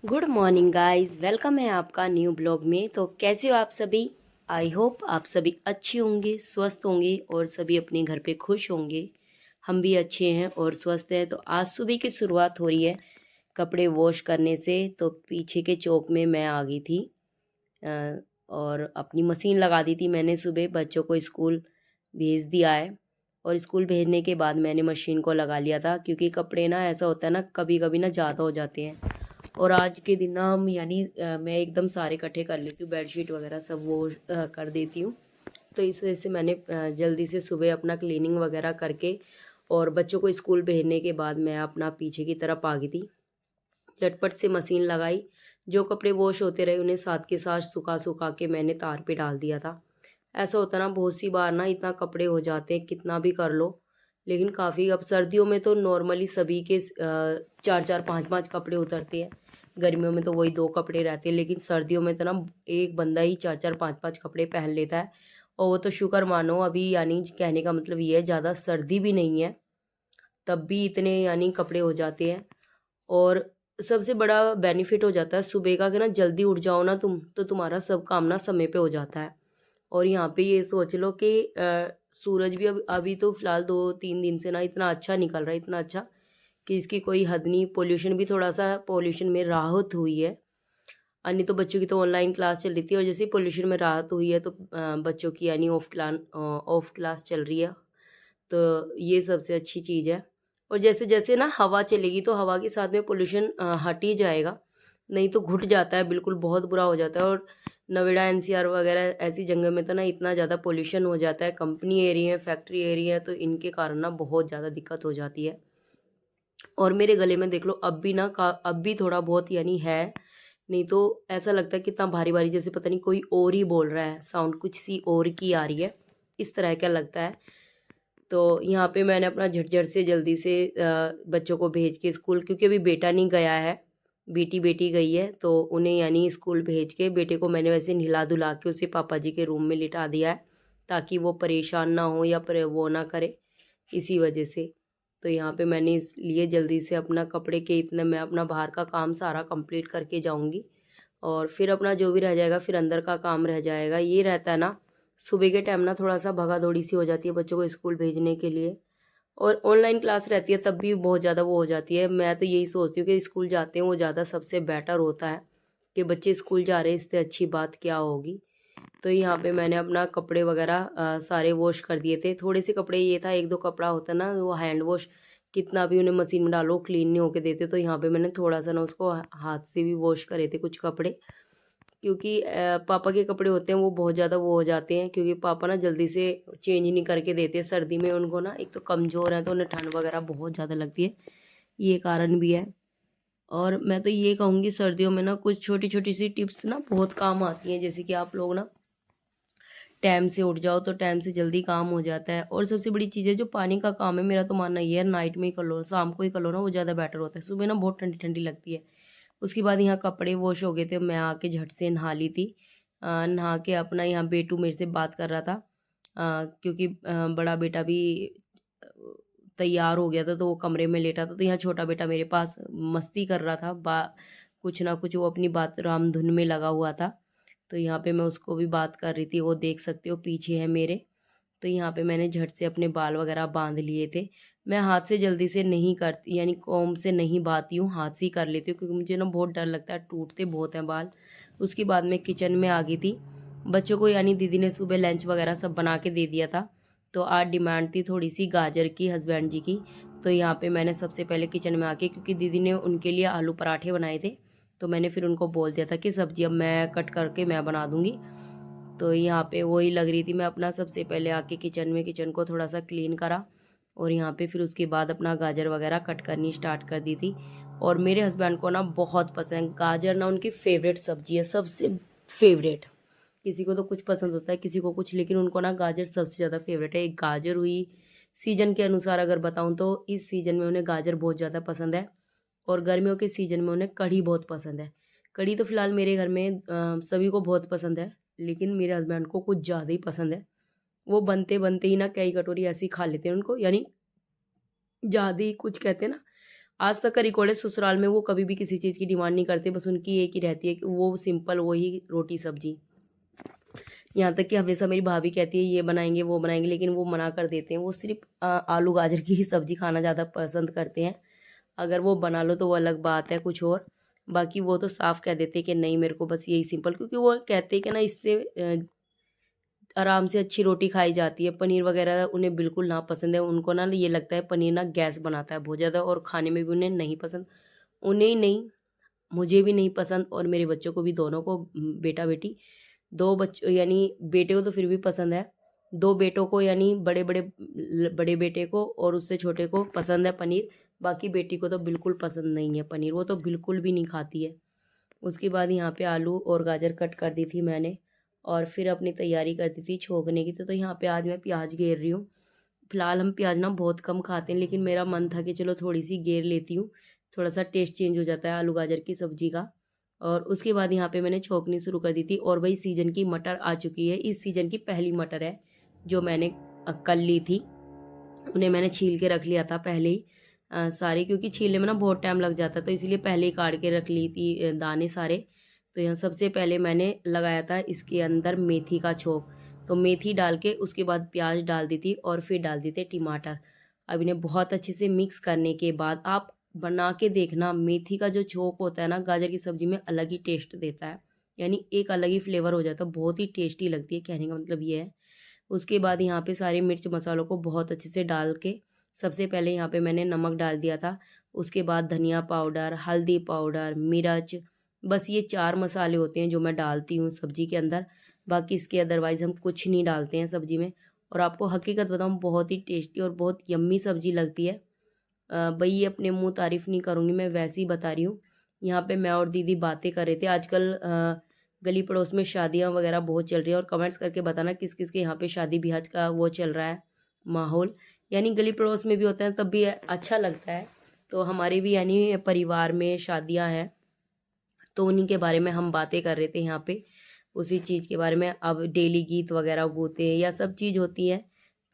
Good morning guys, welcome है आपका new blog में। तो कैसे हो आप सभी? आई होप आप सभी अच्छे होंगे, स्वस्थ होंगे और सभी अपने घर पे खुश होंगे। हम भी अच्छे हैं और स्वस्थ हैं। तो आज सुबह की शुरुआत हो रही है कपड़े वॉश करने से। तो पीछे के चौक में मैं आ गई थी और अपनी मशीन लगा दी थी मैंने। सुबह बच्चों को स्कूल भेज दिया है और स्कूल भेजने के बाद मैंने मशीन को लगा लिया था, क्योंकि कपड़े ना ऐसा होता है ना, कभी कभी ना ज़्यादा हो जाते हैं। और आज के दिन ना हम मैं एकदम सारे इकट्ठे कर लेती हूँ, बेडशीट वगैरह सब वो कर देती हूँ। तो इस वजह से मैंने जल्दी से सुबह अपना क्लीनिंग वगैरह करके और बच्चों को स्कूल भेजने के बाद मैं अपना पीछे की तरफ आ गई थी। झटपट से मशीन लगाई, जो कपड़े वॉश होते रहे उन्हें साथ के साथ सुखा सुखा के मैंने तार पे डाल दिया था। ऐसा होता ना, बहुत सी बार ना इतना कपड़े हो जाते हैं कितना भी कर लो। लेकिन काफ़ी अब सर्दियों में तो नॉर्मली सभी के चार चार पाँच पाँच कपड़े उतरते हैं। गर्मियों में तो वही दो कपड़े रहते हैं, लेकिन सर्दियों में तो ना एक बंदा ही चार चार पाँच पाँच कपड़े पहन लेता है। और वो तो शुक्र मानो अभी, यानी कहने का मतलब ये है ज़्यादा सर्दी भी नहीं है, तब भी इतने यानी कपड़े हो जाते हैं। और सबसे बड़ा बेनिफिट हो जाता है सुबह का कि ना जल्दी उठ जाओ ना तुम, तो तुम्हारा सब काम ना समय पे हो जाता है। और यहाँ पे ये सोच लो कि सूरज भी अभी तो फिलहाल 2-3 दिन से ना इतना अच्छा निकल रहा है, इतना अच्छा कि इसकी कोई हद नहीं। पोल्यूशन भी, थोड़ा सा पोल्यूशन में राहत हुई है। अन्य तो बच्चों की तो ऑनलाइन क्लास चल रही थी, और जैसे ही पोल्यूशन में राहत हुई है तो बच्चों की यानी ऑफ क्लास चल रही है। तो ये सबसे अच्छी चीज़ है। और जैसे जैसे ना हवा चलेगी तो हवा के साथ में पोल्यूशन हट ही जाएगा, नहीं तो घुट जाता है, बिल्कुल बहुत बुरा हो जाता है। और नोएडा एनसीआर वगैरह ऐसी जगह में तो ना इतना ज़्यादा पोल्यूशन हो जाता है, कंपनी एरिया है, फैक्ट्री एरिया है, तो इनके कारण ना बहुत ज़्यादा दिक्कत हो जाती है। और मेरे गले में देख लो अब भी ना अब भी थोड़ा बहुत यानी है, नहीं तो ऐसा लगता है कितना भारी भारी, जैसे पता नहीं कोई और ही बोल रहा है, साउंड कुछ सी और की आ रही है, इस तरह का लगता है। तो यहाँ पे मैंने अपना झटझट से जल्दी से बच्चों को भेज के स्कूल, क्योंकि अभी बेटा नहीं गया है, बेटी बेटी गई है, तो उन्हें यानी स्कूल भेज के बेटे को मैंने वैसे नहला धुला के उसे पापा जी के रूम में लिटा दिया है, ताकि वो परेशान ना हो या वो ना करे, इसी वजह से। तो यहाँ पे मैंने इसलिए जल्दी से अपना कपड़े के इतने, मैं अपना बाहर का काम सारा कंप्लीट करके जाऊँगी और फिर अपना जो भी रह जाएगा फिर अंदर का काम रह जाएगा। ये रहता है ना, सुबह के टाइम ना थोड़ा सा भगा दौड़ी सी हो जाती है बच्चों को स्कूल भेजने के लिए। और ऑनलाइन क्लास रहती है तब भी बहुत ज़्यादा वो हो जाती है। मैं तो यही सोचती हूँ कि स्कूल जाते हैं वो ज़्यादा सबसे बेटर होता है, कि बच्चे स्कूल जा रहे हैं, इससे अच्छी बात क्या होगी। तो यहाँ पे मैंने अपना कपड़े वगैरह सारे वॉश कर दिए थे। थोड़े से कपड़े, ये था एक दो कपड़ा होता है ना वो हैंड वॉश, कितना भी उन्हें मशीन में डालो क्लीन नहीं होके देते, तो यहाँ पे मैंने थोड़ा सा ना उसको हाथ से भी वॉश करे थे कुछ कपड़े। क्योंकि पापा के कपड़े होते हैं वो बहुत ज़्यादा वो हो जाते हैं, क्योंकि पापा ना जल्दी से चेंज नहीं करके देते सर्दी में उनको ना, एक तो कमज़ोर हैं तो उन्हें ठंड वगैरह बहुत ज़्यादा लगती है, ये कारण भी है। और मैं तो ये कहूँगी सर्दियों में ना कुछ छोटी छोटी सी टिप्स ना बहुत काम आती हैं, जैसे कि आप लोग ना टाइम से उठ जाओ तो टाइम से जल्दी काम हो जाता है। और सबसे बड़ी चीज़ है जो पानी का काम है, मेरा तो मानना ये है नाइट में ही कर लो, शाम को ही कर लो ना, वो ज़्यादा बेटर होता है। सुबह ना बहुत ठंडी ठंडी लगती है। उसके बाद यहाँ कपड़े वॉश हो गए थे, मैं आके झट से नहा ली थी। नहा के अपना यहाँ बेटू मेरे से बात कर रहा था, क्योंकि बड़ा बेटा भी अ, तैयार हो गया था तो वो कमरे में लेटा था, तो यहाँ छोटा बेटा मेरे पास मस्ती कर रहा था, कुछ ना कुछ वो अपनी बात राम धुन में लगा हुआ था। तो यहाँ पे मैं उसको भी बात कर रही थी, वो देख सकते हो पीछे है मेरे। तो यहाँ पे मैंने झट से अपने बाल वगैरह बांध लिए थे। मैं हाथ से जल्दी से नहीं करती, यानी कॉम्ब से नहीं बाती हूँ, हाथ से ही कर लेती हूँ, क्योंकि मुझे ना बहुत डर लगता है, टूटते बहुत हैं बाल। उसके बाद मैं किचन में आ गई थी। बच्चों को यानी दीदी ने सुबह लंच वगैरह सब बना के दे दिया था। तो आज डिमांड थी थोड़ी सी गाजर की हस्बैंड जी की। तो यहाँ पे मैंने सबसे पहले किचन में आके, क्योंकि दीदी ने उनके लिए आलू पराठे बनाए थे, तो मैंने फिर उनको बोल दिया था कि सब्जी अब मैं कट करके मैं बना दूँगी। तो यहाँ पे वही लग रही थी, मैं अपना सबसे पहले आके किचन को थोड़ा सा क्लीन करा, और यहाँ पे फिर उसके बाद अपना गाजर वगैरह कट करनी स्टार्ट कर दी थी। और मेरे हस्बैंड को ना बहुत पसंद गाजर, ना उनकी फेवरेट सब्जी है, सबसे फेवरेट। किसी को तो कुछ पसंद होता है, किसी को कुछ, लेकिन उनको ना गाजर सबसे ज़्यादा फेवरेट है। एक गाजर हुई, सीजन के अनुसार अगर बताऊँ तो इस सीज़न में उन्हें गाजर बहुत ज़्यादा पसंद है, और गर्मियों के सीज़न में उन्हें कढ़ी बहुत पसंद है। कढ़ी तो फिलहाल मेरे घर में सभी को बहुत पसंद है, लेकिन मेरे हस्बैंड को कुछ ज़्यादा ही पसंद है। वो बनते बनते ही ना कई कटोरी ऐसी खा लेते हैं उनको, यानी ज़्यादा ही कुछ कहते हैं ना, आज तक का रिकॉर्ड है, ससुराल में वो कभी भी किसी चीज़ की डिमांड नहीं करते, बस उनकी एक ही रहती है कि वो सिंपल वही रोटी सब्जी। यहाँ तक कि हमेशा मेरी भाभी कहती है ये बनाएंगे वो बनाएंगे, लेकिन वो मना कर देते हैं। वो सिर्फ आलू गाजर की ही सब्जी खाना ज़्यादा पसंद करते हैं। अगर वो बना लो तो वो अलग बात है कुछ और, बाकी वो तो साफ कह देते हैं कि नहीं मेरे को बस यही सिंपल, क्योंकि वो कहते हैं कि ना इससे आराम से अच्छी रोटी खाई जाती है। पनीर वगैरह उन्हें बिल्कुल ना पसंद है। उनको ना ये लगता है पनीर ना गैस बनाता है बहुत ज़्यादा, और खाने में भी उन्हें नहीं पसंद। उन्हें ही नहीं, मुझे भी नहीं पसंद, और मेरे बच्चों को भी, दोनों को, बेटा बेटी, दो बच्चों, यानी बेटे को तो फिर भी पसंद है, दो बेटों को, यानी बड़े बड़े बड़े बेटे को और उससे छोटे को पसंद है पनीर। बाकी बेटी को तो बिल्कुल पसंद नहीं है पनीर, वो तो बिल्कुल भी नहीं खाती है। उसके बाद यहाँ पे आलू और गाजर कट कर दी थी मैंने, और फिर अपनी तैयारी कर दी थी छोंकने की। तो यहाँ पे आज मैं प्याज घेर रही हूँ। फिलहाल हम प्याज ना बहुत कम खाते हैं, लेकिन मेरा मन था कि चलो थोड़ी सी घेर लेती हूँ, थोड़ा सा टेस्ट चेंज हो जाता है आलू गाजर की सब्ज़ी का। और उसके बाद यहाँ पे मैंने छोंकनी शुरू कर दी थी। और वही सीज़न की मटर आ चुकी है, इस सीज़न की पहली मटर है जो मैंने कल ली थी। उन्हें मैंने छील के रख लिया था पहले ही सारे, क्योंकि छीलने में ना बहुत टाइम लग जाता है, तो इसलिए पहले ही काट के रख ली थी दाने सारे। तो यहाँ सबसे पहले मैंने लगाया था इसके अंदर मेथी का छोंक। तो मेथी डाल के उसके बाद प्याज डाल दी थी, और फिर डाल दी थी टमाटर। अब इन्हें बहुत अच्छे से मिक्स करने के बाद आप बना के देखना, मेथी का जो छोंक होता है ना गाजर की सब्ज़ी में अलग ही टेस्ट देता है, यानी एक अलग ही फ्लेवर हो जाता है, बहुत ही टेस्टी लगती है, कहने का मतलब ये है। उसके बाद यहाँ पे सारे मिर्च मसालों को बहुत अच्छे से डाल के, सबसे पहले यहाँ पे मैंने नमक डाल दिया था, उसके बाद धनिया पाउडर, हल्दी पाउडर, मिर्च, बस ये 4 मसाले होते हैं जो मैं डालती हूँ सब्ज़ी के अंदर। बाकी इसके अदरवाइज़ हम कुछ नहीं डालते हैं सब्ज़ी में। और आपको हकीकत बताऊँ, बहुत ही टेस्टी और बहुत यम्मी सब्ज़ी लगती है। भाई ये अपने मुँह तारीफ़ नहीं करूँगी, मैं वैसे ही बता रही हूँ। यहाँ पे मैं और दीदी बातें कर रहे थे। आजकल गली पड़ोस में शादियाँ वगैरह बहुत चल रही है, और कमेंट्स करके बताना किस किस के यहाँ पे शादी ब्याह का वो चल रहा है माहौल, यानी गली पड़ोस में भी होता है तब भी अच्छा लगता है। तो हमारे भी यानी परिवार में शादियाँ हैं, तो उन्हीं के बारे में हम बातें कर रहे थे यहाँ पे, उसी चीज़ के बारे में। अब डेली गीत वगैरह होते हैं या सब चीज़ होती है,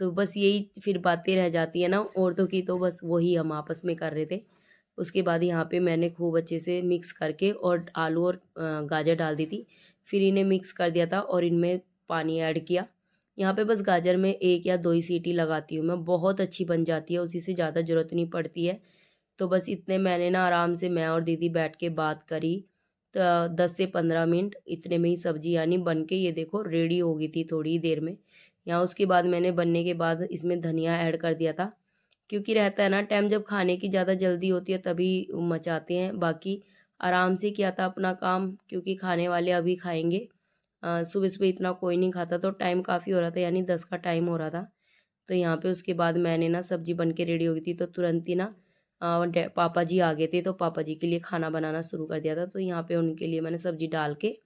तो बस यही फिर बातें रह जाती है ना औरतों की, तो बस वही हम आपस में कर रहे थे। उसके बाद यहाँ पे मैंने खूब अच्छे से मिक्स करके और आलू और गाजर डाल दी थी। फिर इन्हें मिक्स कर दिया था और इनमें पानी ऐड किया। यहाँ पे बस गाजर में 1 या 2 ही सीटी लगाती हूँ मैं, बहुत अच्छी बन जाती है, उसी से ज़्यादा ज़रूरत नहीं पड़ती है। तो बस इतने मैंने ना आराम से मैं और दीदी बैठ के बात करी, तो 10 से 15 मिनट इतने में ही सब्ज़ी यानी बन के ये देखो रेडी हो गई थी थोड़ी ही देर में। यहाँ उसके बाद मैंने बनने के बाद इसमें धनिया ऐड कर दिया था, क्योंकि रहता है ना टाइम जब खाने की ज़्यादा जल्दी होती है तभी मचाते हैं, बाकी आराम से किया था अपना काम, क्योंकि खाने वाले अभी खाएंगे। सुबह सुबह इतना कोई नहीं खाता, तो टाइम काफ़ी हो रहा था, यानी 10 का टाइम हो रहा था। तो यहाँ पे उसके बाद मैंने ना सब्ज़ी बन के रेडी हो गई थी, तो तुरंत ही ना पापा जी आ गए थे, तो पापा जी के लिए खाना बनाना शुरू कर दिया था। तो यहाँ पे उनके लिए मैंने सब्ज़ी डाल के,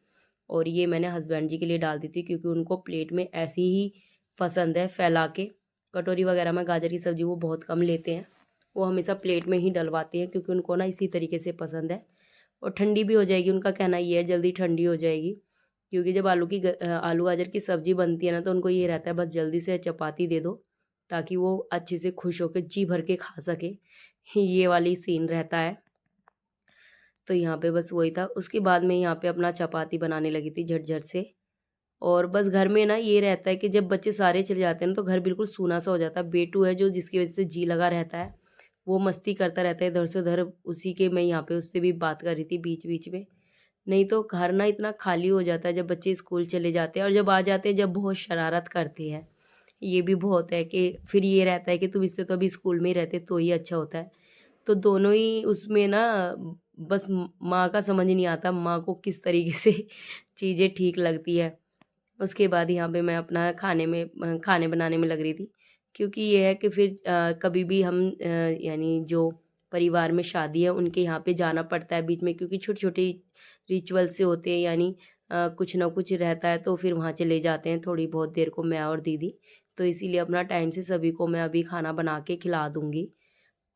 और ये मैंने हस्बैंड जी के लिए डाल दी थी, क्योंकि उनको प्लेट में ऐसी ही पसंद है फैला के। कटोरी वगैरह में गाजर की सब्ज़ी वो बहुत कम लेते हैं, वो हमेशा प्लेट में ही डलवाते हैं, क्योंकि उनको ना इसी तरीके से पसंद है। और ठंडी भी हो जाएगी, उनका कहना ये है जल्दी ठंडी हो जाएगी, क्योंकि जब आलू गाजर की सब्ज़ी बनती है ना, तो उनको ये रहता है बस जल्दी से चपाती दे दो, ताकि वो अच्छे से खुश होकर जी भर के खा सके। ये वाली सीन रहता है। तो यहाँ पे बस वही था। उसके बाद में यहाँ पे अपना चपाती बनाने लगी थी झट-झट से। और बस घर में ना ये रहता है कि जब बच्चे सारे चले जाते हैं ना, तो घर बिल्कुल सूना सा हो जाता है। बेटू है जो, जिसकी वजह से जी लगा रहता है, वो मस्ती करता रहता है इधर से उधर। उसी के मैं यहाँ पे उससे भी बात कर रही थी बीच बीच में। नहीं तो घर ना इतना खाली हो जाता है जब बच्चे स्कूल चले जाते हैं, और जब आ जाते हैं जब बहुत शरारत करते हैं। ये भी बहुत है कि फिर ये रहता है कि तुम इससे तो अभी स्कूल में ही रहते तो ही अच्छा होता है। तो दोनों ही उसमें ना, बस माँ का समझ नहीं आता माँ को किस तरीके से चीज़ें ठीक लगती है। उसके बाद यहाँ पे मैं अपना खाने बनाने में लग रही थी, क्योंकि ये है कि फिर कभी भी हम यानी जो परिवार में शादी है उनके यहाँ पे जाना पड़ता है बीच में, क्योंकि छोटे छोटे रिचुअल से होते हैं, यानी कुछ ना कुछ रहता है, तो फिर वहाँ चले जाते हैं थोड़ी बहुत देर को मैं और दीदी। तो इसीलिए अपना टाइम से सभी को मैं अभी खाना बना के खिला दूँगी।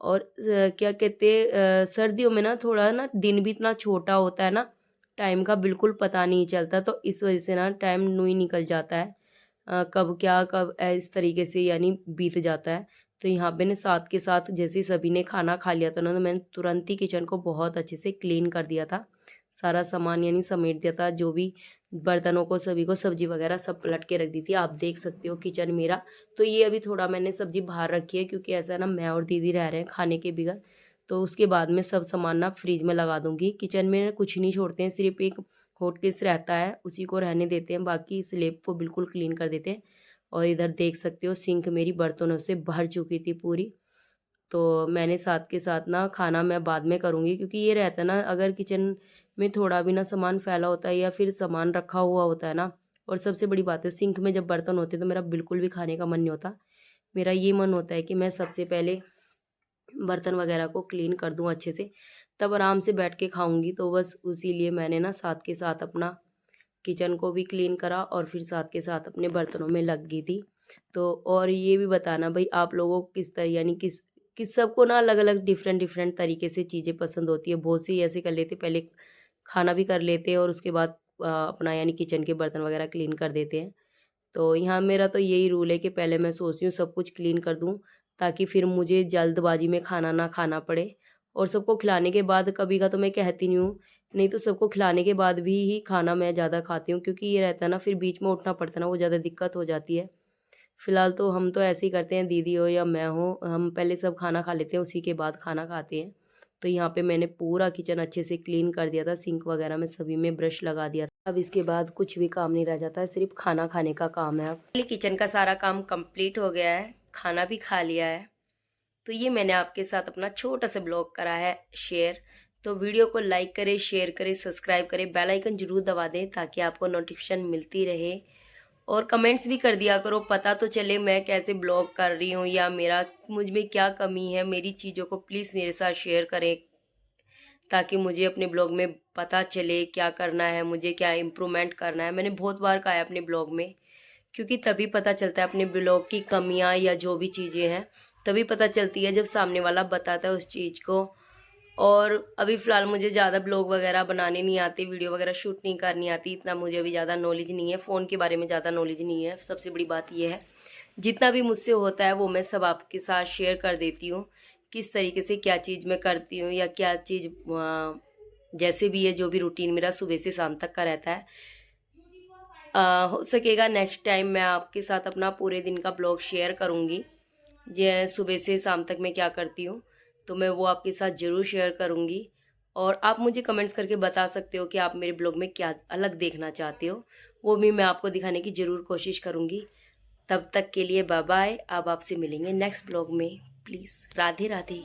और क्या कहते सर्दियों में ना थोड़ा ना दिन भी इतना छोटा होता है ना, टाइम का बिल्कुल पता नहीं चलता, तो इस वजह से ना टाइम यूँ ही निकल जाता है। कब क्या कब इस तरीके से यानी बीत जाता है। तो यहाँ पे ना साथ के साथ जैसे सभी ने खाना खा लिया था ना, तो मैंने तुरंत ही किचन को बहुत अच्छे से क्लीन कर दिया था, सारा सामान यानी समेट दिया था, जो भी बर्तनों को सभी को सब्जी वगैरह सब पलट के रख दी थी। आप देख सकते हो किचन मेरा। तो ये अभी थोड़ा मैंने सब्जी बाहर रखी है, क्योंकि ऐसा ना मैं और दीदी रह रहे हैं खाने के बिगड़, तो उसके बाद में सब सामान ना फ्रिज में लगा दूंगी। किचन में कुछ नहीं छोड़ते हैं, सिर्फ एक हॉट केस रहता है उसी को रहने देते हैं, बाकी स्लेब को बिल्कुल क्लीन कर देते हैं। और इधर देख सकते हो सिंक मेरी बर्तनों से भर चुकी थी पूरी। तो मैंने साथ के साथ ना खाना मैं बाद में करूँगी, क्योंकि ये रहता है ना, अगर किचन में थोड़ा भी ना सामान फैला होता है या फिर सामान रखा हुआ होता है ना, और सबसे बड़ी बात है सिंक में जब बर्तन होते हैं तो मेरा बिल्कुल भी खाने का मन नहीं होता। मेरा ये मन होता है कि मैं सबसे पहले बर्तन वगैरह को क्लीन कर दूं अच्छे से, तब आराम से बैठ के खाऊंगी। तो बस उसी लिए मैंने ना साथ के साथ अपना किचन को भी क्लीन करा और फिर साथ के साथ अपने बर्तनों में लग गई थी। तो और ये भी बताना भाई आप लोगों को किस तरह यानी किस सबको ना अलग अलग डिफरेंट डिफरेंट तरीके से चीज़ें पसंद होती है। बहुत सी ऐसे कर लेते, पहले खाना भी कर लेते हैं और उसके बाद अपना यानी किचन के बर्तन वगैरह क्लीन कर देते हैं। तो यहाँ मेरा तो यही रूल है कि पहले मैं सोचती हूँ सब कुछ क्लीन कर दूँ, ताकि फिर मुझे जल्दबाजी में खाना ना खाना पड़े। और सबको खिलाने के बाद कभी का तो मैं कहती नहीं हूँ, नहीं तो सबको खिलाने के बाद भी ही खाना मैं ज़्यादा खाती हूँ, क्योंकि ये रहता है ना फिर बीच में उठना पड़ता है ना, वो ज़्यादा दिक्कत हो जाती है। फिलहाल तो हम तो ऐसे ही करते हैं, दीदी हो या मैं हो, हम पहले सब खाना खा लेते हैं उसी के बाद खाना खाते हैं। तो यहाँ पे मैंने पूरा किचन अच्छे से क्लीन कर दिया था, सिंक वगैरह में सभी में ब्रश लगा दिया था। अब इसके बाद कुछ भी काम नहीं रह जाता है, सिर्फ खाना खाने का काम है। अब किचन का सारा काम कंप्लीट हो गया है, खाना भी खा लिया है। तो ये मैंने आपके साथ अपना छोटा सा ब्लॉग करा है शेयर। तो वीडियो को लाइक करें, शेयर करें, सब्सक्राइब करें, बेल आइकन जरूर दबा दें ताकि आपको नोटिफिकेशन मिलती रहे। और कमेंट्स भी कर दिया करो, पता तो चले मैं कैसे ब्लॉग कर रही हूँ या मेरा मुझ में क्या कमी है। मेरी चीज़ों को प्लीज़ मेरे साथ शेयर करें, ताकि मुझे अपने ब्लॉग में पता चले क्या करना है, मुझे क्या इम्प्रूवमेंट करना है। मैंने बहुत बार कहा है अपने ब्लॉग में, क्योंकि तभी पता चलता है अपने ब्लॉग की कमियां या जो भी चीज़ें हैं, तभी पता चलती है जब सामने वाला बताता है उस चीज़ को। और अभी फ़िलहाल मुझे ज़्यादा ब्लॉग वगैरह बनाने नहीं आते, वीडियो वगैरह शूट नहीं करनी आती, इतना मुझे अभी ज़्यादा नॉलेज नहीं है, फ़ोन के बारे में ज़्यादा नॉलेज नहीं है। सबसे बड़ी बात यह है, जितना भी मुझसे होता है वो मैं सब आपके साथ शेयर कर देती हूँ, किस तरीके से क्या चीज़ मैं करती हूँ या क्या चीज़ जैसे भी है, जो भी रूटीन मेरा सुबह से शाम तक का रहता है। हो सकेगा नेक्स्ट टाइम मैं आपके साथ अपना पूरे दिन का ब्लॉग शेयर करूँगी, जै सुबह से शाम तक मैं क्या करती हूँ, तो मैं वो आपके साथ ज़रूर शेयर करूँगी। और आप मुझे कमेंट्स करके बता सकते हो कि आप मेरे ब्लॉग में क्या अलग देखना चाहते हो, वो भी मैं आपको दिखाने की ज़रूर कोशिश करूँगी। तब तक के लिए बाय बाय। अब आपसे मिलेंगे नेक्स्ट ब्लॉग में। प्लीज़ राधे राधे।